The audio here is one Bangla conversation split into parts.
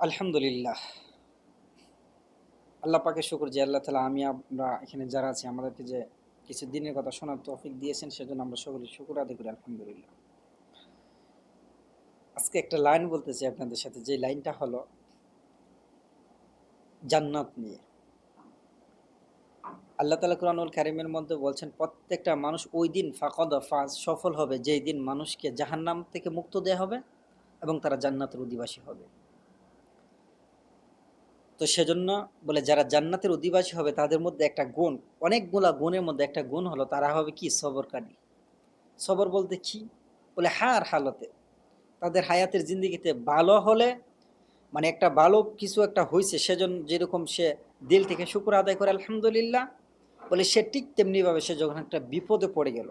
আলহামদুলিল্লাহ। আল্লাহ পাকের শুকর যে আল্লাহ তাআলা আমরা এখানে যারা আছি আমাদেরকে যে কিছু দিনের কথা শোনার তৌফিক দিয়েছেন সেজন্য আমরা সকলে শুকর আদায় করি আলহামদুলিল্লাহ। আজকে একটা লাইন বলতে চাই আপনাদের সাথে, যে লাইনটা হলো জান্নাত নিয়ে। আল্লাহ তাআলা কুরআনুল কারীমের মধ্যে বলছেন প্রত্যেকটা মানুষ ওই দিন ফাকাদ ফাজ সফল হবে যেই দিন মানুষকে জাহান্নাম থেকে মুক্ত দেয়া হবে এবং তারা জান্নাতের অধিবাসী হবে। তো সেজন্য বলে যারা জান্নাতের অধিবাসী হবে তাদের মধ্যে একটা গুণ, অনেকগুলা গুণের মধ্যে একটা গুণ হলো তারা হবে কি সবরকারী। সবর বলতে কি? বলে হার হালতে তাদের হায়াতের জিন্দেগিতে ভালো হলে, মানে একটা ভালো কিছু একটা হয়েছে সেজন্য যেরকম সে দিল থেকে শুকর আদায় করে আলহামদুলিল্লাহ, বলে সে ঠিক তেমনিভাবে সে যখন একটা বিপদে পড়ে গেল,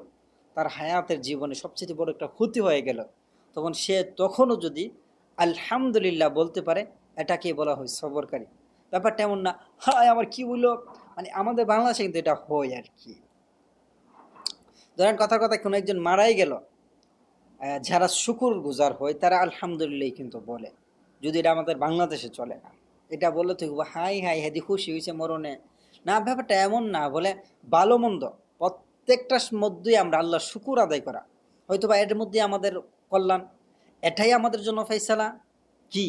তার হায়াতের জীবনে সবচেয়ে বড় একটা ক্ষতি হয়ে গেল, তখন সে তখনও যদি আলহামদুলিল্লাহ বলতে পারে, এটাকে বলা হয় সবরকারী। ব্যাপারটা এমন না হায় আমার কি বললো, মানে আমাদের বাংলাদেশে কিন্তু এটা হয় আর কি। ধরেন কথার কথা কোনো একজন মারাই গেল, যারা শুকুর গুজার হয় তারা আলহামদুলিল্লাহ কিন্তু বলে, যদি এটা আমাদের বাংলাদেশে চলে না। এটা বললে তো হাই হাই হেদি খুশি হয়েছে মরণে, না ব্যাপারটা এমন না। বলে ভালো মন্দ প্রত্যেকটার মধ্যেই আমরা আল্লাহ শুকুর আদায় করা, হয়তো বা এর মধ্যে আমাদের কল্যাণ, এটাই আমাদের জন্য ফয়সালা কি,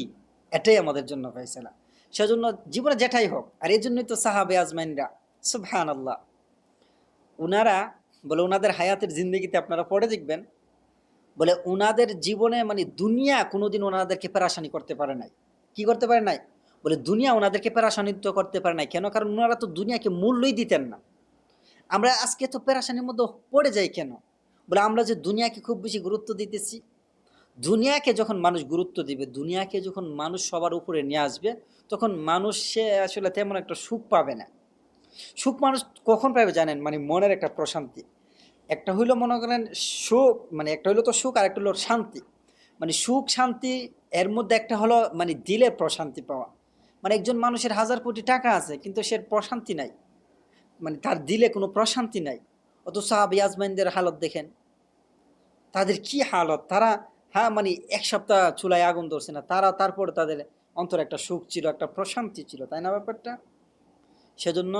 এটাই আমাদের জন্য ফয়সালা। সেজন্য জীবনে যেটাই হোক, আর এই জন্যই তো সাহাবে আজমাইনরা সুবহানাল্লাহ, উনারা বলে ওনাদের হায়াতের জিন্দগিতে আপনারা পড়ে দেখবেন, বলে ওনাদের জীবনে মানে দুনিয়া কোনোদিন ওনাদেরকে পেরাশানি করতে পারে নাই। কি করতে পারে নাই? বলে দুনিয়া ওনাদেরকে পেরাশানিত করতে পারে নাই। কেন? কারণ ওনারা তো দুনিয়াকে মূল্যই দিতেন না। আমরা আজকে তো পেরাশানির মধ্যে পড়ে যাই কেন? বলে আমরা যে দুনিয়াকে খুব বেশি গুরুত্ব দিতেছি। দুনিয়াকে যখন মানুষ গুরুত্ব দিবে, দুনিয়াকে যখন মানুষ সবার উপরে নিয়ে আসবে, তখন মানুষ সে আসলে তেমন একটা সুখ পাবে না। সুখ মানুষ কখন পাবে জানেন? মানে মনের একটা প্রশান্তি। একটা হইলো মনে করেন সুখ, মানে একটা হইলো তো সুখ আর একটা হলো শান্তি। মানে সুখ শান্তি এর মধ্যে একটা হলো মানে দিলে প্রশান্তি পাওয়া। মানে একজন মানুষের হাজার কোটি টাকা আছে কিন্তু সে প্রশান্তি নাই, মানে তার দিলে কোনো প্রশান্তি নাই। অত সাহাবী আজমাইনদের হালত দেখেন, তাদের কি হালত, তারা হ্যাঁ মানে এক সপ্তাহ চুলায় আগুন ধরছে না, তারা তারপরে তাদের অন্তরে একটা সুখ ছিল, একটা প্রশান্তি ছিল, তাই না ব্যাপারটা? সেজন্য